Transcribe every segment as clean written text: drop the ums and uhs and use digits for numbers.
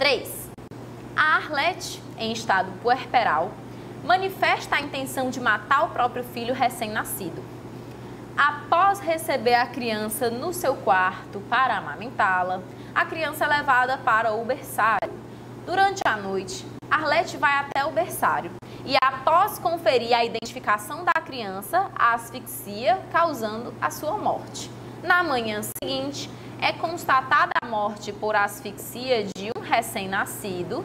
3. A Arlete, em estado puerperal, manifesta a intenção de matar o próprio filho recém-nascido. Após receber a criança no seu quarto para amamentá-la, a criança é levada para o berçário. Durante a noite, Arlete vai até o berçário e, após conferir a identificação da criança, a asfixia, causando a sua morte. Na manhã seguinte, é constatada a morte por asfixia de um recém-nascido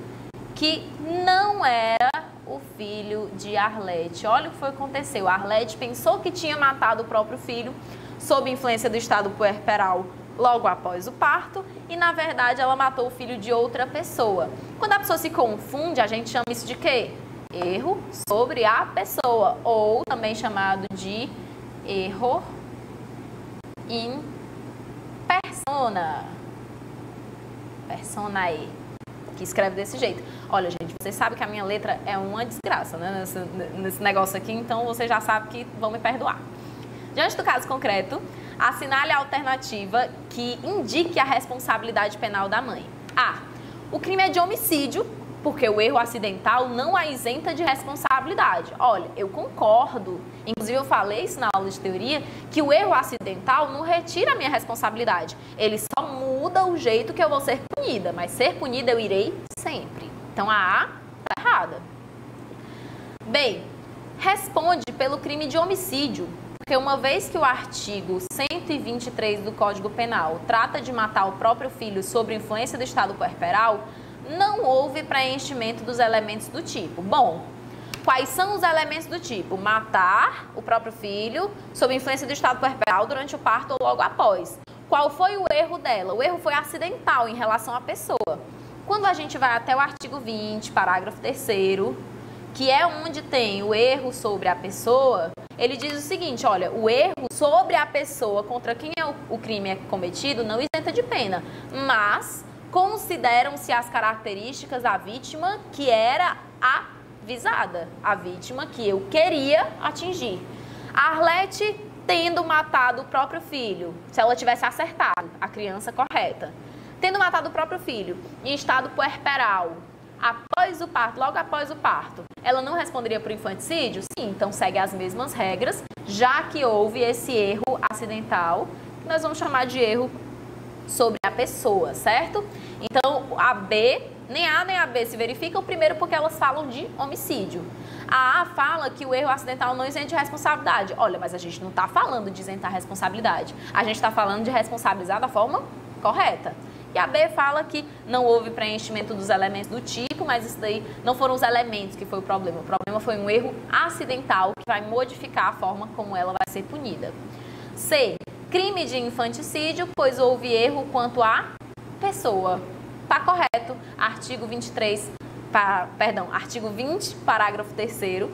que não era o filho de Arlete. Olha o que foi que aconteceu. Arlete pensou que tinha matado o próprio filho sob influência do estado puerperal logo após o parto e, na verdade, ela matou o filho de outra pessoa. Quando a pessoa se confunde, a gente chama isso de quê? Erro sobre a pessoa, ou também chamado de erro in persona. Personae, que escreve desse jeito. Olha, gente, vocês sabem que a minha letra é uma desgraça, né, nesse negócio aqui, então vocês já sabem que vão me perdoar. Diante do caso concreto, assinale a alternativa que indique a responsabilidade penal da mãe. A. O crime é de homicídio, porque o erro acidental não a isenta de responsabilidade. Olha, eu concordo. Inclusive, eu falei isso na aula de teoria, que o erro acidental não retira a minha responsabilidade. Ele só muda o jeito que eu vou ser punida, mas ser punida eu irei sempre. Então, a A está errada. B. Responde pelo crime de homicídio, porque uma vez que o artigo 123 do Código Penal trata de matar o próprio filho sob influência do estado puerperal, não houve preenchimento dos elementos do tipo. Bom, quais são os elementos do tipo? Matar o próprio filho sob influência do estado puerperal durante o parto ou logo após. Qual foi o erro dela? O erro foi acidental em relação à pessoa. Quando a gente vai até o artigo 20, parágrafo 3º, que é onde tem o erro sobre a pessoa, ele diz o seguinte, olha, o erro sobre a pessoa contra quem o crime é cometido não isenta de pena, mas consideram-se as características da vítima que era a visada, a vítima que eu queria atingir. A Arlete tendo matado o próprio filho, se ela tivesse acertado a criança correta, tendo matado o próprio filho em estado puerperal, após o parto, logo após o parto, ela não responderia por infanticídio? Sim, então segue as mesmas regras, já que houve esse erro acidental, que nós vamos chamar de erro sobre a pessoa, certo? Então, a B, nem A nem a B se verificam, primeiro porque elas falam de homicídio. A A fala que o erro acidental não isenta de responsabilidade. Olha, mas a gente não está falando de isentar responsabilidade, a gente está falando de responsabilizar da forma correta. E a B fala que não houve preenchimento dos elementos do tipo, mas isso daí não foram os elementos que foi o problema. O problema foi um erro acidental que vai modificar a forma como ela vai ser punida. C. Crime de infanticídio, pois houve erro quanto à pessoa. Tá correto. Artigo 23, artigo 20, parágrafo 3º.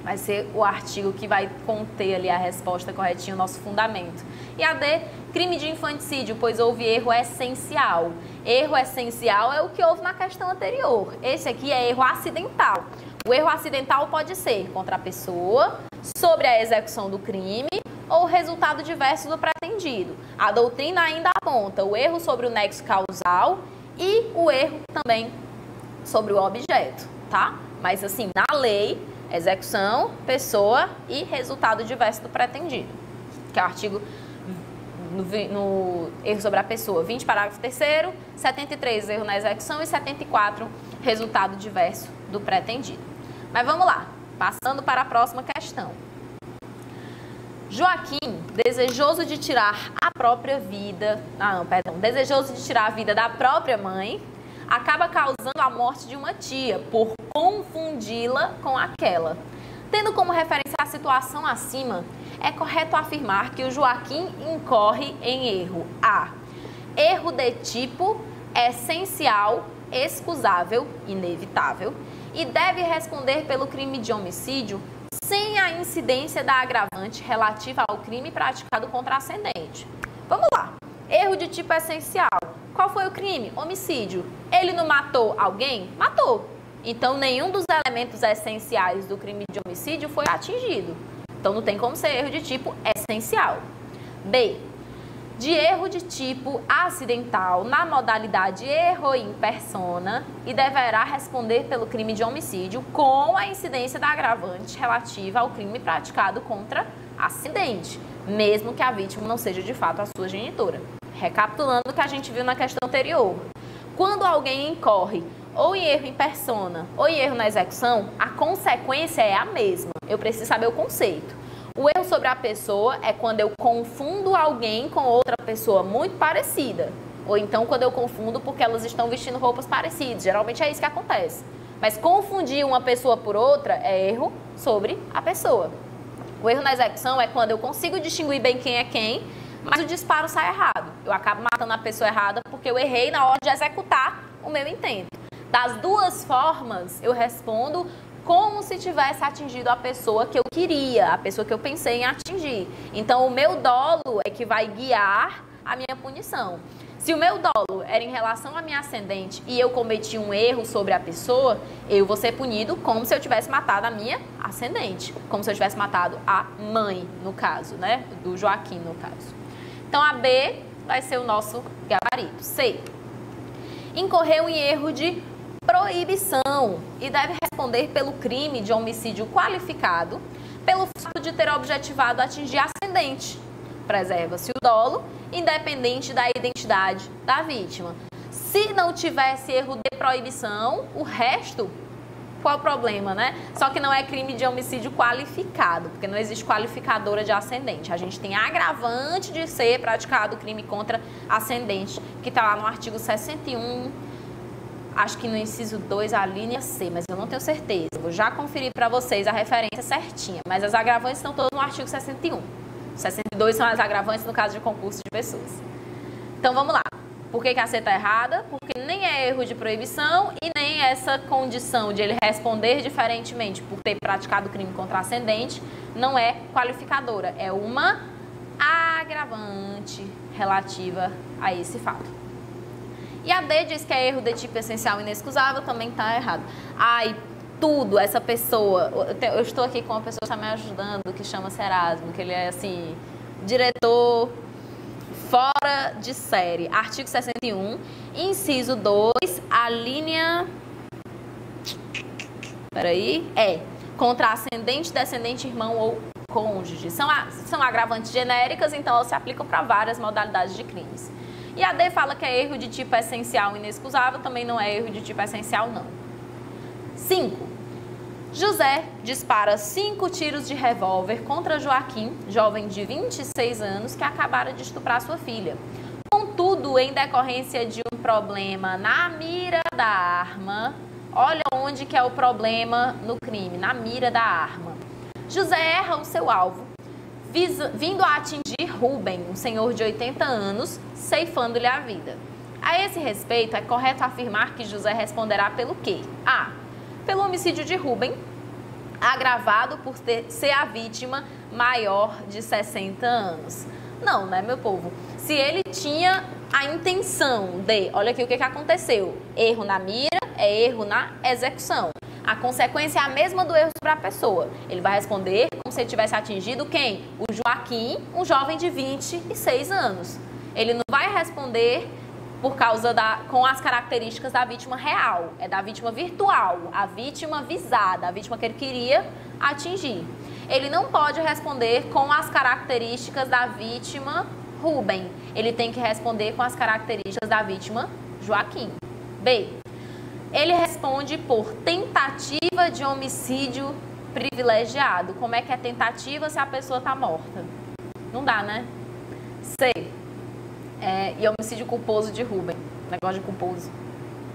Vai ser o artigo que vai conter ali a resposta corretinha, o nosso fundamento. E a D, crime de infanticídio, pois houve erro essencial. Erro essencial é o que houve na questão anterior. Esse aqui é erro acidental. O erro acidental pode ser contra a pessoa, sobre a execução do crime ou resultado diverso do pretendido. A doutrina ainda aponta o erro sobre o nexo causal e o erro também sobre o objeto, tá? Mas assim, na lei, execução, pessoa e resultado diverso do pretendido, que é o artigo no erro sobre a pessoa, 20, parágrafo 3º, 73, erro na execução e 74, resultado diverso do pretendido. Mas vamos lá, passando para a próxima questão. Joaquim, desejoso de tirar a própria vida, desejoso de tirar a vida da própria mãe, acaba causando a morte de uma tia por confundi-la com aquela. Tendo como referência a situação acima, é correto afirmar que o Joaquim incorre em erro A. Erro de tipo essencial, excusável, inevitável, e deve responder pelo crime de homicídio sem a incidência da agravante relativa ao crime praticado contra ascendente. Vamos lá. Erro de tipo essencial. Qual foi o crime? Homicídio. Ele não matou alguém? Matou. Então, nenhum dos elementos essenciais do crime de homicídio foi atingido. Então, não tem como ser erro de tipo essencial. B. de erro de tipo acidental na modalidade erro in persona e deverá responder pelo crime de homicídio com a incidência da agravante relativa ao crime praticado contra acidente, mesmo que a vítima não seja de fato a sua genitora. Recapitulando o que a gente viu na questão anterior, quando alguém incorre ou em erro in persona ou em erro na execução, a consequência é a mesma. Eu preciso saber o conceito. O erro sobre a pessoa é quando eu confundo alguém com outra pessoa muito parecida. Ou então quando eu confundo porque elas estão vestindo roupas parecidas. Geralmente é isso que acontece. Mas confundir uma pessoa por outra é erro sobre a pessoa. O erro na execução é quando eu consigo distinguir bem quem é quem, mas o disparo sai errado. Eu acabo matando a pessoa errada porque eu errei na hora de executar o meu intento. Das duas formas, eu respondo como se tivesse atingido a pessoa que eu queria, a pessoa que eu pensei em atingir. Então, o meu dolo é que vai guiar a minha punição. Se o meu dolo era em relação à minha ascendente e eu cometi um erro sobre a pessoa, eu vou ser punido como se eu tivesse matado a minha ascendente, como se eu tivesse matado a mãe, no caso, né? Do Joaquim, no caso. Então, a B vai ser o nosso gabarito. C. Incorreu em erro de proibição e deve responder pelo crime de homicídio qualificado pelo fato de ter objetivado atingir a ascendente. Preserva-se o dolo, independente da identidade da vítima. Se não tivesse erro de proibição, o resto, qual o problema, né? Só que não é crime de homicídio qualificado, porque não existe qualificadora de ascendente. A gente tem agravante de ser praticado crime contra ascendente, que está lá no artigo 61, acho que no inciso 2, a linha C, mas eu não tenho certeza. Vou já conferir para vocês a referência certinha, mas as agravantes estão todas no artigo 61. 62 são as agravantes no caso de concurso de pessoas. Então, vamos lá. Por que a C está errada? Porque nem é erro de proibição e nem essa condição de ele responder diferentemente por ter praticado crime contra ascendente não é qualificadora. É uma agravante relativa a esse fato. E a D diz que é erro de tipo essencial e inexcusável, também está errado. Ai, tudo, essa pessoa... Eu estou aqui com uma pessoa que está me ajudando, que chama-se Erasmo, que ele é, assim, diretor fora de série. Artigo 61, inciso 2, a linha... Peraí. Contra ascendente, descendente, irmão ou cônjuge. São agravantes genéricas, então elas se aplicam para várias modalidades de crimes. E a D fala que é erro de tipo essencial e inexcusável, também não é erro de tipo essencial, não. 5. José dispara 5 tiros de revólver contra Joaquim, jovem de 26 anos, que acabara de estuprar sua filha. Contudo, em decorrência de um problema na mira da arma, olha onde que é o problema no crime, na mira da arma. José erra o seu alvo, vindo a atingir Rubem, um senhor de 80 anos, ceifando-lhe a vida. A esse respeito, é correto afirmar que José responderá pelo quê? A. Pelo homicídio de Rubem, agravado por ser a vítima maior de 60 anos. Não, né, meu povo? Se ele tinha a intenção de... Olha aqui o que aconteceu. Erro na mira é erro na execução. A consequência é a mesma do erro sobre a pessoa. Ele vai responder como se ele tivesse atingido quem? O Joaquim, um jovem de 26 anos. Ele não vai responder por causa com as características da vítima real. É da vítima virtual, a vítima visada, a vítima que ele queria atingir. Ele não pode responder com as características da vítima Rubem. Ele tem que responder com as características da vítima Joaquim. B. Ele responde por tentativa de homicídio privilegiado. Como é que é tentativa se a pessoa está morta? Não dá, né? C. E homicídio culposo de Rubem. Negócio de culposo.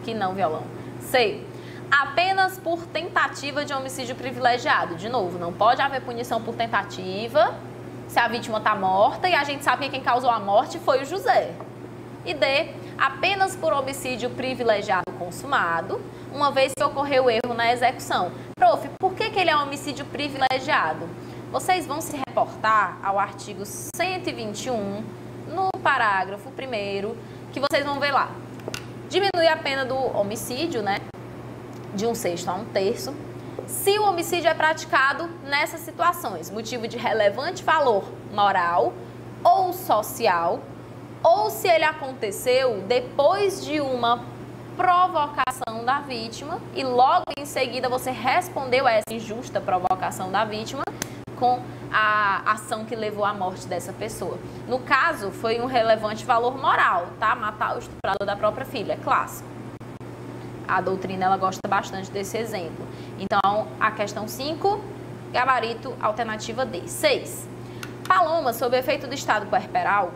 Que não, violão. C. Apenas por tentativa de homicídio privilegiado. De novo, não pode haver punição por tentativa se a vítima está morta e a gente sabe que quem causou a morte foi o José. E D. Apenas por homicídio privilegiado consumado, uma vez que ocorreu erro na execução. Prof, por que ele é homicídio privilegiado? Vocês vão se reportar ao artigo 121, no parágrafo 1º, que vocês vão ver lá. Diminui a pena do homicídio, né, de 1/6 a 1/3, se o homicídio é praticado nessas situações, motivo de relevante valor moral ou social, ou se ele aconteceu depois de uma provocação da vítima e logo em seguida você respondeu a essa injusta provocação da vítima com a ação que levou à morte dessa pessoa. No caso, foi um relevante valor moral, tá? Matar o estuprador da própria filha, é clássico. A doutrina, ela gosta bastante desse exemplo. Então, a questão 5, gabarito, alternativa D. 6. Paloma, sob efeito do estado puerperal,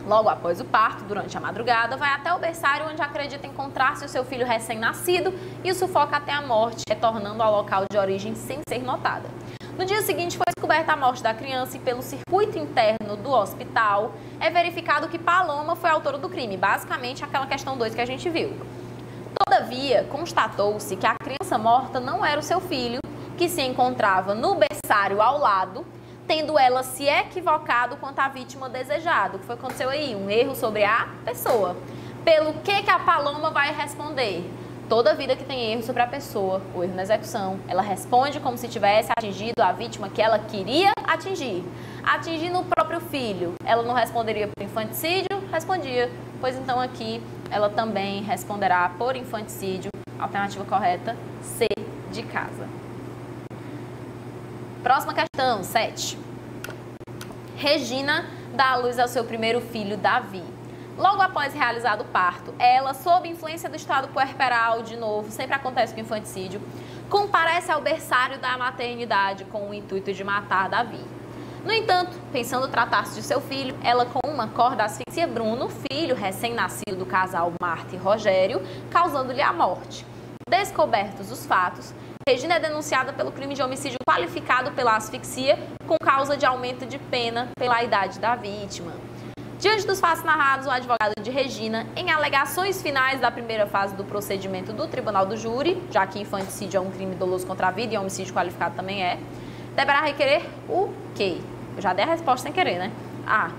logo após o parto, durante a madrugada, vai até o berçário onde acredita encontrar-se o seu filho recém-nascido e o sufoca até a morte, retornando ao local de origem sem ser notada. No dia seguinte, foi descoberta a morte da criança e pelo circuito interno do hospital é verificado que Paloma foi a autora do crime, basicamente aquela questão 2 que a gente viu. Todavia, constatou-se que a criança morta não era o seu filho, que se encontrava no berçário ao lado, tendo ela se equivocado quanto à vítima desejada. O que foi que aconteceu aí? Um erro sobre a pessoa. Pelo que a Paloma vai responder? Toda vida que tem erro sobre a pessoa, o erro na execução, ela responde como se tivesse atingido a vítima que ela queria atingir. Atingindo o próprio filho, ela não responderia por infanticídio? Respondia. Pois então aqui ela também responderá por infanticídio. Alternativa correta, C de casa. Próxima questão, 7. Regina dá à luz ao seu primeiro filho, Davi. Logo após realizado o parto, ela, sob influência do estado puerperal, de novo, sempre acontece com infanticídio, comparece ao berçário da maternidade com o intuito de matar Davi. No entanto, pensando tratar-se de seu filho, ela com uma corda asfixia Bruno, filho recém-nascido do casal Marta e Rogério, causando-lhe a morte. Descobertos os fatos, Regina é denunciada pelo crime de homicídio qualificado pela asfixia com causa de aumento de pena pela idade da vítima. Diante dos fatos narrados, o advogado de Regina, em alegações finais da primeira fase do procedimento do Tribunal do Júri, já que infanticídio é um crime doloso contra a vida e homicídio qualificado também é, deverá requerer o quê? Eu já dei a resposta sem querer, né? A.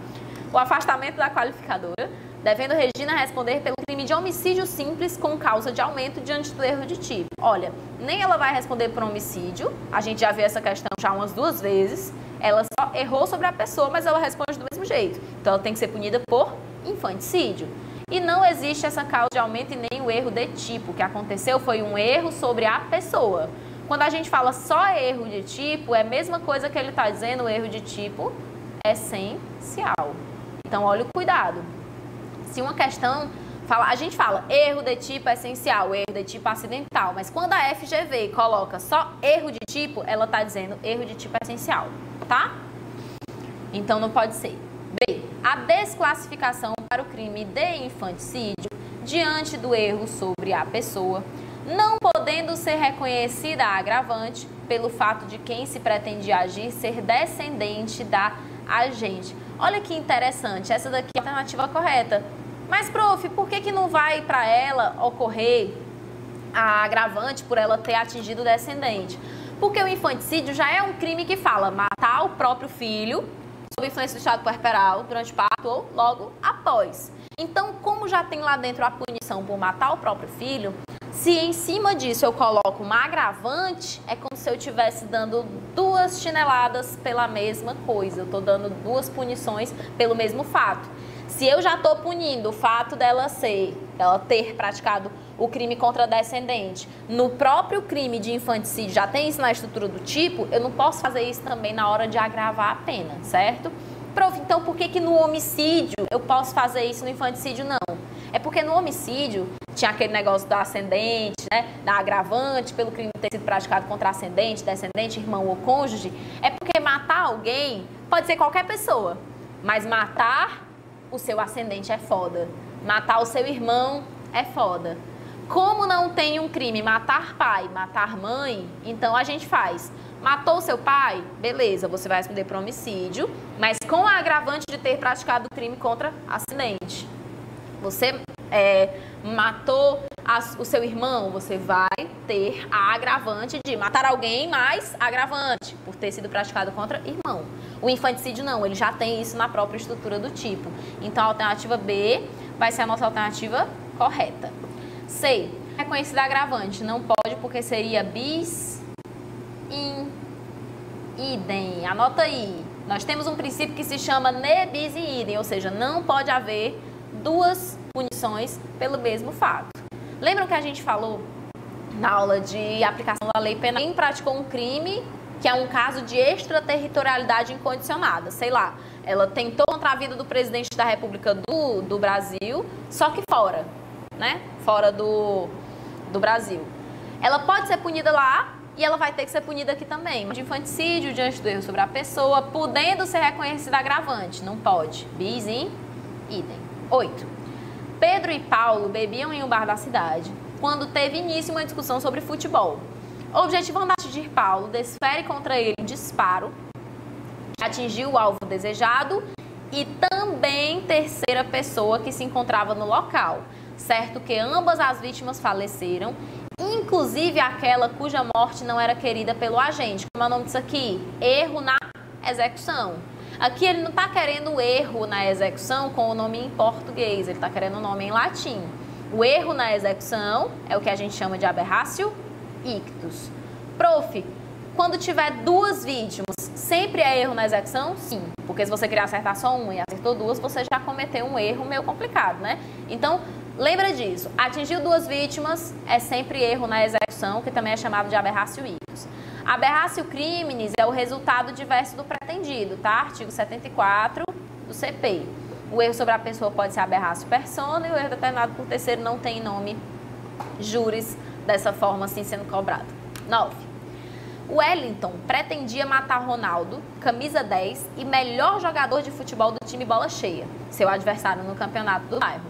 O afastamento da qualificadora, devendo Regina responder pelo crime de homicídio simples com causa de aumento diante do erro de tipo. Olha, nem ela vai responder por homicídio, a gente já viu essa questão já umas 2 vezes, ela só errou sobre a pessoa, mas ela responde do mesmo jeito. Então ela tem que ser punida por infanticídio. E não existe essa causa de aumento e nem o erro de tipo. O que aconteceu foi um erro sobre a pessoa. Quando a gente fala só erro de tipo, é a mesma coisa que ele está dizendo, o erro de tipo essencial. Então olha o cuidado. Se uma questão fala, a gente fala erro de tipo essencial, erro de tipo acidental, mas quando a FGV coloca só erro de tipo, ela está dizendo erro de tipo essencial, tá? Então não pode ser. B. A desclassificação para o crime de infanticídio diante do erro sobre a pessoa, não podendo ser reconhecida a agravante pelo fato de quem se pretende agir ser descendente da agente. Olha que interessante, essa daqui é a alternativa correta. Mas, prof, por que não vai para ela ocorrer a agravante por ela ter atingido o descendente? Porque o infanticídio já é um crime que fala matar o próprio filho sob influência do estado puerperal durante o parto ou logo após. Então, como já tem lá dentro a punição por matar o próprio filho, se em cima disso eu coloco uma agravante, é como se eu estivesse dando 2 chineladas pela mesma coisa. Eu estou dando 2 punições pelo mesmo fato. Se eu já estou punindo o fato dela ter praticado o crime contra descendente, no próprio crime de infanticídio já tem isso na estrutura do tipo, eu não posso fazer isso também na hora de agravar a pena, certo? Prof, então por que no homicídio eu posso fazer isso, no infanticídio não? É porque no homicídio tinha aquele negócio do ascendente, né, da agravante pelo crime ter sido praticado contra ascendente, descendente, irmão ou cônjuge. É porque matar alguém pode ser qualquer pessoa, mas matar o seu ascendente é foda. Matar o seu irmão é foda. Como não tem um crime matar pai, matar mãe, então a gente faz. Matou o seu pai? Beleza, você vai responder por homicídio, mas com a agravante de ter praticado o crime contra ascendente. Você matou o seu irmão, você vai ter a agravante de matar alguém mais agravante por ter sido praticado contra irmão. O infanticídio não, ele já tem isso na própria estrutura do tipo. Então a alternativa B vai ser a nossa alternativa correta. C. Reconhecida agravante. Não pode porque seria bis in idem. Anota aí. Nós temos um princípio que se chama ne bis in idem, ou seja, não pode haver duas punições pelo mesmo fato. Lembram que a gente falou na aula de aplicação da lei penal? Quem praticou um crime que é um caso de extraterritorialidade incondicionada, sei lá, ela tentou contra a vida do presidente da República do Brasil, só que fora, né? Fora do Brasil. Ela pode ser punida lá e ela vai ter que ser punida aqui também. De infanticídio diante do erro sobre a pessoa, podendo ser reconhecida agravante. Não pode. Bis in idem. 8. Pedro e Paulo bebiam em um bar da cidade quando teve início uma discussão sobre futebol. Objetivando atingir Paulo, desfere contra ele um disparo, atingiu o alvo desejado e também terceira pessoa que se encontrava no local. Certo que ambas as vítimas faleceram, inclusive aquela cuja morte não era querida pelo agente. Como é o nome disso aqui? Erro na execução. Aqui ele não está querendo erro na execução com o nome em português, ele está querendo o nome em latim. O erro na execução é o que a gente chama de aberratio ictus. Prof, quando tiver duas vítimas, sempre é erro na execução? Sim, porque se você queria acertar só uma e acertou duas, você já cometeu um erro meio complicado, né? Então, lembra disso. Atingiu duas vítimas é sempre erro na execução, que também é chamado de aberratio ictus. Aberratio criminis é o resultado diverso do pretendido, tá? Artigo 74 do CP. O erro sobre a pessoa pode ser aberratio persona e o erro determinado por terceiro não tem nome juris dessa forma assim sendo cobrado. 9. Wellington pretendia matar Ronaldo, camisa 10 e melhor jogador de futebol do time Bola Cheia, seu adversário no campeonato do bairro.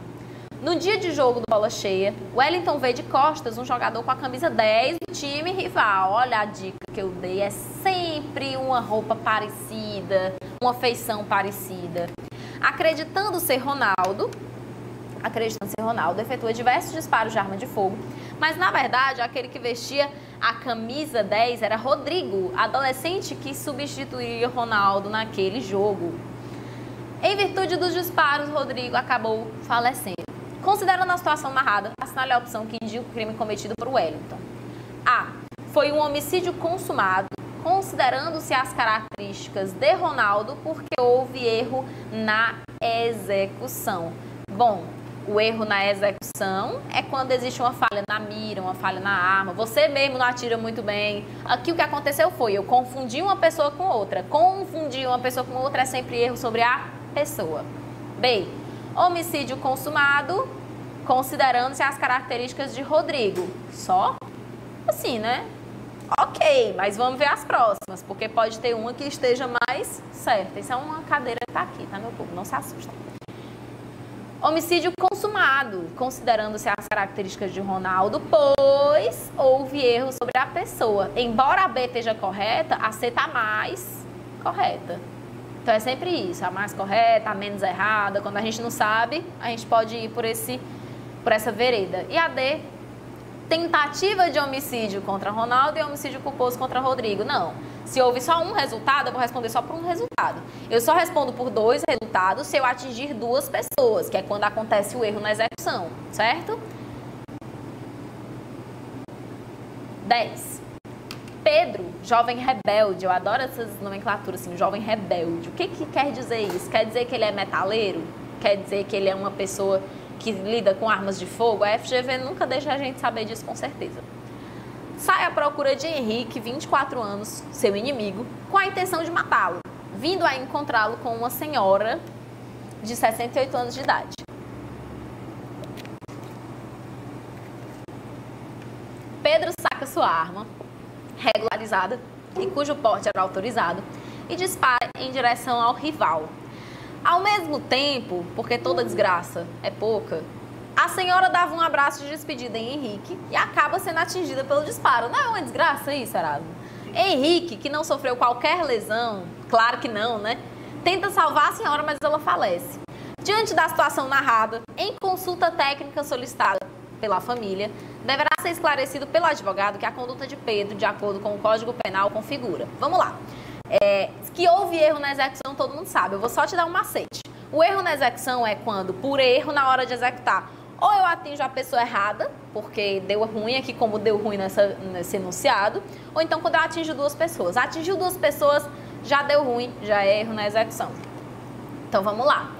No dia de jogo do Bola Cheia, Wellington vê de costas um jogador com a camisa 10 do time rival. Olha a dica que eu dei, é sempre uma roupa parecida, uma feição parecida. Acreditando ser Ronaldo, efetua diversos disparos de arma de fogo, mas na verdade aquele que vestia a camisa 10 era Rodrigo, adolescente que substituía Ronaldo naquele jogo. Em virtude dos disparos, Rodrigo acabou falecendo. Considerando a situação narrada, assinale a opção que indica o crime cometido por Wellington. A. Foi um homicídio consumado, considerando-se as características de Ronaldo, porque houve erro na execução. Bom, o erro na execução é quando existe uma falha na mira, uma falha na arma. Você mesmo não atira muito bem. Aqui o que aconteceu foi, eu confundi uma pessoa com outra. Confundir uma pessoa com outra é sempre erro sobre a pessoa. B. Homicídio consumado, considerando-se as características de Rodrigo. Só assim, né? Ok, mas vamos ver as próximas, porque pode ter uma que esteja mais certa. Isso é uma cadeira que tá aqui, tá, meu povo? Não se assusta. Homicídio consumado, considerando-se as características de Ronaldo, pois houve erro sobre a pessoa. Embora a B esteja correta, a C está mais correta. Então é sempre isso, a mais correta, a menos errada. Quando a gente não sabe, a gente pode ir por essa vereda. E a D, tentativa de homicídio contra Ronaldo e homicídio culposo contra Rodrigo. Não. Se houve só um resultado, eu vou responder só por um resultado. Eu só respondo por dois resultados se eu atingir duas pessoas, que é quando acontece o erro na execução, certo? 10. Pedro, jovem rebelde. Eu adoro essas nomenclaturas assim, jovem rebelde. O que quer dizer isso? Quer dizer que ele é metaleiro? Quer dizer que ele é uma pessoa que lida com armas de fogo? A FGV nunca deixa a gente saber disso com certeza. Sai à procura de Henrique, 24 anos, seu inimigo, com a intenção de matá-lo, vindo a encontrá-lo com uma senhora de 68 anos de idade. Pedro saca sua arma, regularizada e cujo porte era autorizado, e dispara em direção ao rival. Ao mesmo tempo, porque toda desgraça é pouca, a senhora dava um abraço de despedida em Henrique e acaba sendo atingida pelo disparo. Não é uma desgraça isso, Erasmo? Henrique, que não sofreu qualquer lesão, claro que não, né? Tenta salvar a senhora, mas ela falece. Diante da situação narrada, em consulta técnica solicitada pela família, deverá ser esclarecido pelo advogado que a conduta de Pedro, de acordo com o Código Penal, configura. Vamos lá. Que houve erro na execução, todo mundo sabe. Eu vou só te dar um macete. O erro na execução é quando, por erro na hora de executar, ou eu atinjo a pessoa errada, porque deu ruim aqui, como deu ruim nesse enunciado, ou então quando eu atinjo duas pessoas. Atingiu duas pessoas, já deu ruim, já é erro na execução. Então vamos lá.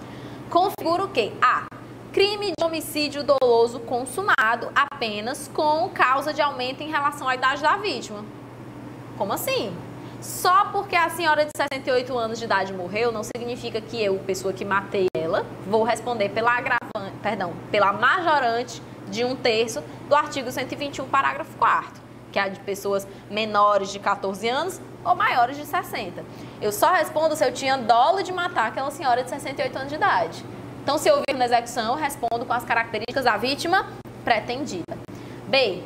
Configura o quê? A. Crime de homicídio doloso consumado apenas com causa de aumento em relação à idade da vítima. Como assim? Só porque a senhora de 68 anos de idade morreu, não significa que eu, pessoa que matei ela, vou responder pela majorante de 1/3 do artigo 121, parágrafo 4º, que é a de pessoas menores de 14 anos ou maiores de 60. Eu só respondo se eu tinha dolo de matar aquela senhora de 68 anos de idade. Então, se eu vir na execução, eu respondo com as características da vítima pretendida. B.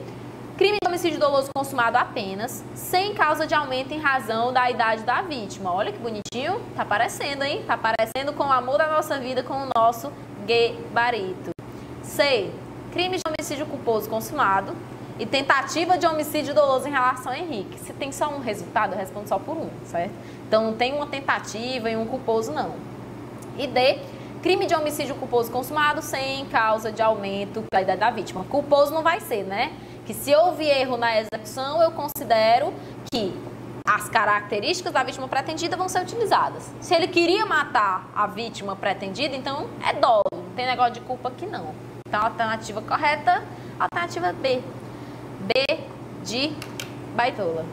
Crime de homicídio doloso consumado apenas, sem causa de aumento em razão da idade da vítima. Olha que bonitinho. Tá parecendo, hein? Tá parecendo com o amor da nossa vida, com o nosso gabarito. C. Crime de homicídio culposo consumado e tentativa de homicídio doloso em relação a Henrique. Se tem só um resultado, eu respondo só por um, certo? Então, não tem uma tentativa e um culposo, não. E D. Crime de homicídio culposo consumado sem causa de aumento da idade da vítima. Culposo não vai ser, né? Que se houve erro na execução, eu considero que as características da vítima pretendida vão ser utilizadas. Se ele queria matar a vítima pretendida, então é dolo. Não tem negócio de culpa aqui, não. Então, a alternativa correta, alternativa B. B de baitola.